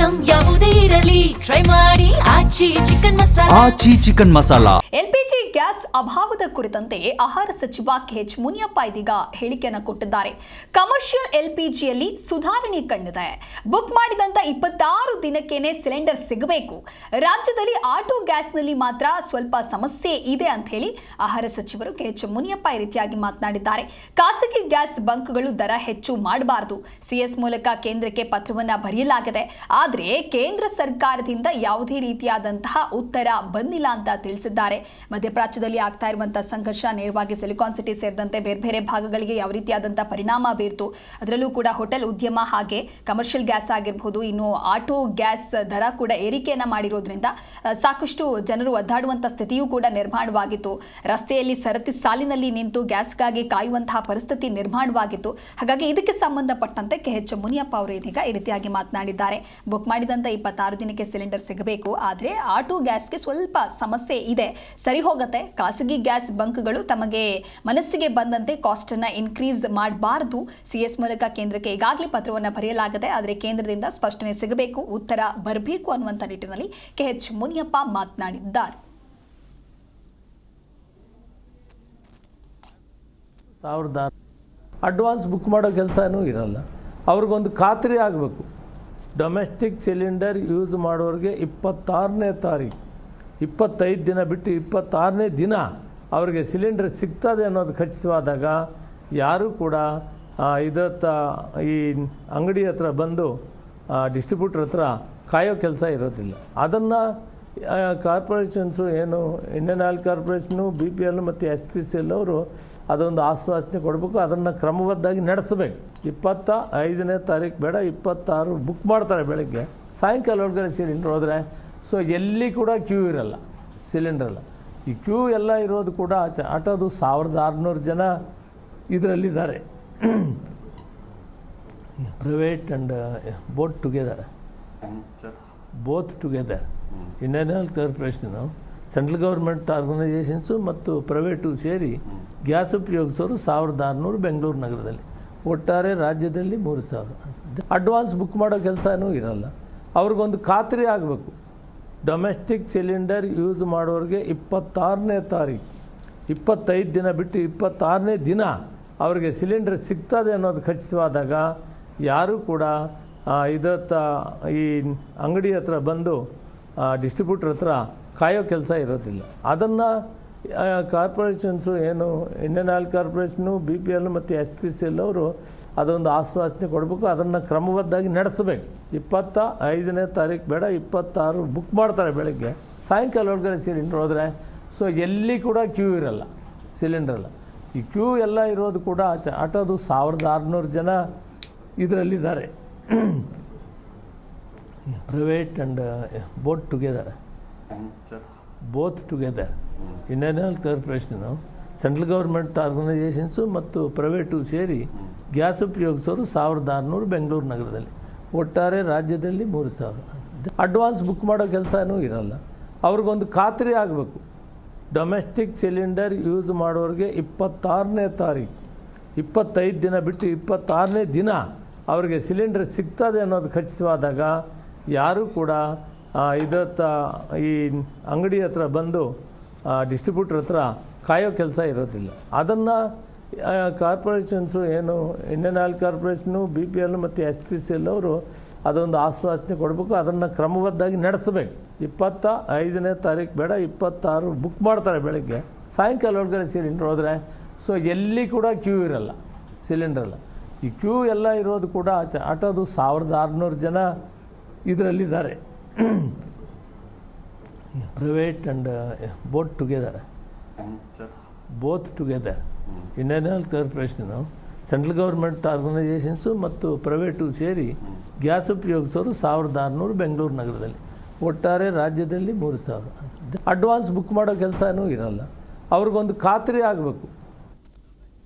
Item ಯಾವುದೇ ಇರಲಿ try ಮಾಡಿ ಆಚಿ ಚಿಕನ್ ಮಸಾಲಾ. ಎಲ್ಪಿಜಿ ಗ್ಯಾಸ್ ಅಭಾವದ ಕುರಿತಂತೆ ಆಹಾರ ಸಚಿವ ಕೆಎಚ್ ಮುನಿಯಪ್ಪ ಇದೀಗ ಹೇಳಿಕೆಯನ್ನು ಕೊಟ್ಟಿದ್ದಾರೆ. ಕಮರ್ಷಿಯಲ್ ಎಲ್ಪಿಜಿಯಲ್ಲಿ ಸುಧಾರಣೆ ಕಂಡಿದೆ. ಬುಕ್ ಮಾಡಿದಂತ 26 ದಿನಕ್ಕೇನೆ ಸಿಲಿಂಡರ್ ಸಿಗಬೇಕು. ರಾಜ್ಯದಲ್ಲಿ ಆಟೋ ಗ್ಯಾಸ್ನಲ್ಲಿ ಮಾತ್ರ ಸ್ವಲ್ಪ ಸಮಸ್ಯೆ ಇದೆ ಅಂತ ಹೇಳಿ ಆಹಾರ ಸಚಿವರು ಕೆಎಚ್ ಮುನಿಯಪ್ಪ ಈ ರೀತಿಯಾಗಿ ಮಾತನಾಡಿದ್ದಾರೆ. ಖಾಸಗಿ ಗ್ಯಾಸ್ ಬಂಕ್ಗಳು ದರ ಹೆಚ್ಚು ಮಾಡಬಾರದು. ಸಿಎಸ್ ಮೂಲಕ ಕೇಂದ್ರಕ್ಕೆ ಪತ್ರವನ್ನ ಬರೆಯಲಾಗಿದೆ. ಆದರೆ ಕೇಂದ್ರ ಸರ್ಕಾರದಿಂದ ಯಾವುದೇ ರೀತಿಯಾದಂತಹ ಉತ್ತರ ಬಂದಿಲ್ಲ ಅಂತ ತಿಳಿಸಿದ್ದಾರೆ. ಮಧ್ಯಪ್ರಾಚ್ಯದಲ್ಲಿ ಆಗ್ತಾ ಇರುವಂತಹ ಸಂಘರ್ಷ ನೇರವಾಗಿ ಸಿಲಿಕಾನ್ ಸಿಟಿ ಸೇರಿದಂತೆ ಬೇರೆ ಬೇರೆ ಭಾಗಗಳಿಗೆ ಯಾವ ರೀತಿಯಾದಂತಹ ಪರಿಣಾಮ ಬೀರ್ತು, ಅದರಲ್ಲೂ ಕೂಡ ಹೋಟೆಲ್ ಉದ್ಯಮ ಹಾಗೆ ಕಮರ್ಷಿಯಲ್ ಗ್ಯಾಸ್ ಆಗಿರಬಹುದು, ಇನ್ನು ಆಟೋ ಗ್ಯಾಸ್ ದರ ಕೂಡ ಏರಿಕೆಯನ್ನ ಮಾಡಿರೋದ್ರಿಂದ ಸಾಕಷ್ಟು ಜನರು ಒದ್ದಾಡುವಂತ ಸ್ಥಿತಿಯೂ ಕೂಡ ನಿರ್ಮಾಣವಾಗಿತ್ತು. ರಸ್ತೆಯಲ್ಲಿ ಸರತಿ ಸಾಲಿನಲ್ಲಿ ನಿಂತು ಗ್ಯಾಸ್ಗಾಗಿ ಕಾಯುವಂತಹ ಪರಿಸ್ಥಿತಿ ನಿರ್ಮಾಣವಾಗಿತ್ತು. ಹಾಗಾಗಿ ಇದಕ್ಕೆ ಸಂಬಂಧಪಟ್ಟಂತೆ ಕೆಎಚ್ ಮುನಿಯಪ್ಪ ಅವರು ಇದೀಗ ಈ ರೀತಿಯಾಗಿ ಮಾತನಾಡಿದ್ದಾರೆ. ಬುಕ್ ಮಾಡಿದಂತ 26 ದಿನಕ್ಕೆ ಸಿಲಿಂಡರ್ ಸಿಗಬೇಕು. ಆದರೆ ಆಟೋ ಗ್ಯಾಸ್ಗೆ ಸ್ವಲ್ಪ ಸಮಸ್ಯೆ ಇದೆ, ಸರಿ ಹೋಗುತ್ತೆ. ಖಾಸಗಿ ಗ್ಯಾಸ್ ಬಂಕ್ಗಳು ತಮಗೆ ಮನಸ್ಸಿಗೆ ಬಂದಂತೆ ಕಾಸ್ಟ್ ಅನ್ನ ಇನ್ಕ್ರೀಸ್ ಮಾಡಬಾರದು. ಸಿಎಸ್ ಮೂಲಕ ಕೇಂದ್ರಕ್ಕೆ ಈಗಾಗಲೇ ಪತ್ರವನ್ನು ಬರೆಯಲಾಗಿದೆ. ಆದರೆ ಕೇಂದ್ರದಿಂದ ಸ್ಪಷ್ಟನೆ ಸಿಗಬೇಕು, ಉತ್ತರ ಬರಬೇಕು ಅನ್ನುವಂಥ ನಿಟ್ಟಿನಲ್ಲಿ ಕೆಎಚ್ ಮುನಿಯಪ್ಪ ಮಾತನಾಡಿದ್ದಾರೆ. ಅಡ್ವಾನ್ಸ್ ಬುಕ್ ಮಾಡೋ ಕೆಲಸನೂ ಇರಲ್ಲ. ಅವ್ರಿಗೊಂದು ಖಾತ್ರಿ ಆಗಬೇಕು. ಡೊಮೆಸ್ಟಿಕ್ ಸಿಲಿಂಡರ್ ಯೂಸ್ ಮಾಡೋರಿಗೆ 26ನೇ ತಾರೀಕು 25 ದಿನ ಬಿಟ್ಟು 26ನೇ ದಿನ ಅವರಿಗೆ ಸಿಲಿಂಡರ್ ಸಿಗ್ತದೆ ಅನ್ನೋದು ಖಚಿತವಾದಾಗ ಯಾರೂ ಕೂಡ ಈ ಅಂಗಡಿ ಹತ್ರ ಬಂದು ಡಿಸ್ಟ್ರಿಬ್ಯೂಟರ್ ಹತ್ರ ಕಾಯೋ ಕೆಲಸ ಇರೋದಿಲ್ಲ. ಅದನ್ನು ಕಾರ್ಪೊರೇಷನ್ಸು ಏನು ಇಂಡಿಯನ್ ಆಯಿಲ್ ಕಾರ್ಪೊರೇಷನು, BPL ಮತ್ತು SPCL ಅವರು ಅದೊಂದು ಆಶ್ವಾಸನೆ ಕೊಡಬೇಕು. ಅದನ್ನು ಕ್ರಮಬದ್ಧವಾಗಿ ನಡೆಸಬೇಕು. 25ನೇ ತಾರೀಕು ಬೇಡ, 26 ಬುಕ್ ಮಾಡ್ತಾರೆ ಬೆಳಗ್ಗೆ, ಸಾಯಂಕಾಲ ಒಳಗಡೆ ಸಿಲಿಂಡರ್ ಹೋದರೆ ಸೊ ಎಲ್ಲಿ ಕೂಡ ಕ್ಯೂ ಇರಲ್ಲ, ಸಿಲಿಂಡ್ರಲ್ಲ. ಈ ಕ್ಯೂ ಎಲ್ಲ ಇರೋದು ಕೂಡ ಆಟೋದು 1600 ಜನ ಇದರಲ್ಲಿದ್ದಾರೆ. Private and both together Indian oil corporation, central government organisations ಮತ್ತು ಪ್ರೈವೇಟು ಸೇರಿ ಗ್ಯಾಸ್ ಉಪಯೋಗಿಸೋರು 1600 ಬೆಂಗಳೂರು ನಗರದಲ್ಲಿ, ಒಟ್ಟಾರೆ ರಾಜ್ಯದಲ್ಲಿ 3000. ಅಡ್ವಾನ್ಸ್ ಬುಕ್ ಮಾಡೋ ಕೆಲಸನೂ ಇರಲ್ಲ. ಅವ್ರಿಗೊಂದು ಖಾತ್ರಿ ಆಗಬೇಕು. ಡೊಮೆಸ್ಟಿಕ್ ಸಿಲಿಂಡರ್ ಯೂಸ್ ಮಾಡೋರಿಗೆ 26ನೇ ತಾರೀಕು 25 ದಿನ ಬಿಟ್ಟು 26ನೇ ದಿನ ಅವರಿಗೆ ಸಿಲಿಂಡರ್ ಸಿಗ್ತದೆ ಅನ್ನೋದು ಖಚಿತವಾದಾಗ ಯಾರೂ ಕೂಡ ಈ ಅಂಗಡಿ ಹತ್ರ ಬಂದು ಡಿಸ್ಟ್ರಿಬ್ಯೂಟರ್ ಹತ್ರ ಕಾಯೋ ಕೆಲಸ ಇರೋದಿಲ್ಲ. ಅದನ್ನು ಕಾರ್ಪೊರೇಷನ್ಸು ಏನು ಇಂಡಿಯನ್ ಆಯಿಲ್ ಕಾರ್ಪೊರೇಷನು, BPL ಮತ್ತು SPCL ಅವರು ಅದೊಂದು ಆಶ್ವಾಸನೆ ಕೊಡಬೇಕು. ಅದನ್ನು ಕ್ರಮಬದ್ಧವಾಗಿ ನಡೆಸಬೇಕು. 25ನೇ ತಾರೀಕು ಬೇಡ, 26 ಬುಕ್ ಮಾಡ್ತಾರೆ ಬೆಳಗ್ಗೆ, ಸಾಯಂಕಾಲ ಒಳಗಡೆ ಸಿಲಿಂಡರ್ ಹೋದರೆ ಸೊ ಎಲ್ಲಿ ಕೂಡ ಕ್ಯೂ ಇರಲ್ಲ, ಸಿಲಿಂಡ್ರಲ್ಲ. ಈ ಕ್ಯೂ ಎಲ್ಲ ಇರೋದು ಕೂಡ ಆಟೋದು 1600 ಜನ ಇದರಲ್ಲಿದ್ದಾರೆ. Private and both together Indian oil corporation, central government organisations ಮತ್ತು ಪ್ರೈವೇಟು ಸೇರಿ ಗ್ಯಾಸ್ ಉಪಯೋಗಿಸೋರು 1600 ಬೆಂಗಳೂರು ನಗರದಲ್ಲಿ, ಒಟ್ಟಾರೆ ರಾಜ್ಯದಲ್ಲಿ 3000. ಅಡ್ವಾನ್ಸ್ ಬುಕ್ ಮಾಡೋ ಕೆಲಸನೂ ಇರಲ್ಲ. ಅವ್ರಿಗೊಂದು ಖಾತ್ರಿ ಆಗಬೇಕು. ಡೊಮೆಸ್ಟಿಕ್ ಸಿಲಿಂಡರ್ ಯೂಸ್ ಮಾಡೋರಿಗೆ 26ನೇ ತಾರೀಕು 25 ದಿನ ಬಿಟ್ಟು 26ನೇ ದಿನ ಅವರಿಗೆ ಸಿಲಿಂಡರ್ ಸಿಗ್ತದೆ ಅನ್ನೋದು ಖಚಿತವಾದಾಗ ಯಾರೂ ಕೂಡ ಈ ಅಂಗಡಿ ಹತ್ರ ಬಂದು ಡಿಸ್ಟ್ರಿಬ್ಯೂಟರ್ ಹತ್ರ ಕಾಯೋ ಕೆಲಸ ಇರೋದಿಲ್ಲ. ಅದನ್ನು ಕಾರ್ಪೊರೇಷನ್ಸು ಏನು ಇಂಡಿಯನ್ ಆಯಿಲ್ ಕಾರ್ಪೊರೇಷನು, BPL ಮತ್ತು SPCL ಅವರು ಅದೊಂದು ಆಶ್ವಾಸನೆ ಕೊಡಬೇಕು. ಅದನ್ನು ಕ್ರಮಬದ್ಧವಾಗಿ ನಡೆಸಬೇಕು. 25ನೇ ತಾರೀಕು ಬೇಡ, 26 ಬುಕ್ ಮಾಡ್ತಾರೆ ಬೆಳಗ್ಗೆ, ಸಾಯಂಕಾಲ ಒಳಗಡೆ ಸಿಲಿಂಡರ್ ಹೋದರೆ ಸೊ ಎಲ್ಲಿ ಕೂಡ ಕ್ಯೂ ಇರಲ್ಲ, ಸಿಲಿಂಡ್ರಲ್ಲ. ಈ ಕ್ಯೂ ಎಲ್ಲ ಇರೋದು ಕೂಡ ಆಟೋದು 1600 ಜನ ಇದರಲ್ಲಿದ್ದಾರೆ. Private and both together Indian oil corporation, central government organisations ಮತ್ತು ಪ್ರೈವೇಟು ಸೇರಿ ಗ್ಯಾಸ್ ಉಪಯೋಗಿಸೋರು 1600 ಬೆಂಗಳೂರು ನಗರದಲ್ಲಿ, ಒಟ್ಟಾರೆ ರಾಜ್ಯದಲ್ಲಿ 3000. ಅಡ್ವಾನ್ಸ್ ಬುಕ್ ಮಾಡೋ ಕೆಲಸನೂ ಇರಲ್ಲ. ಅವ್ರಿಗೊಂದು ಖಾತ್ರಿ ಆಗಬೇಕು.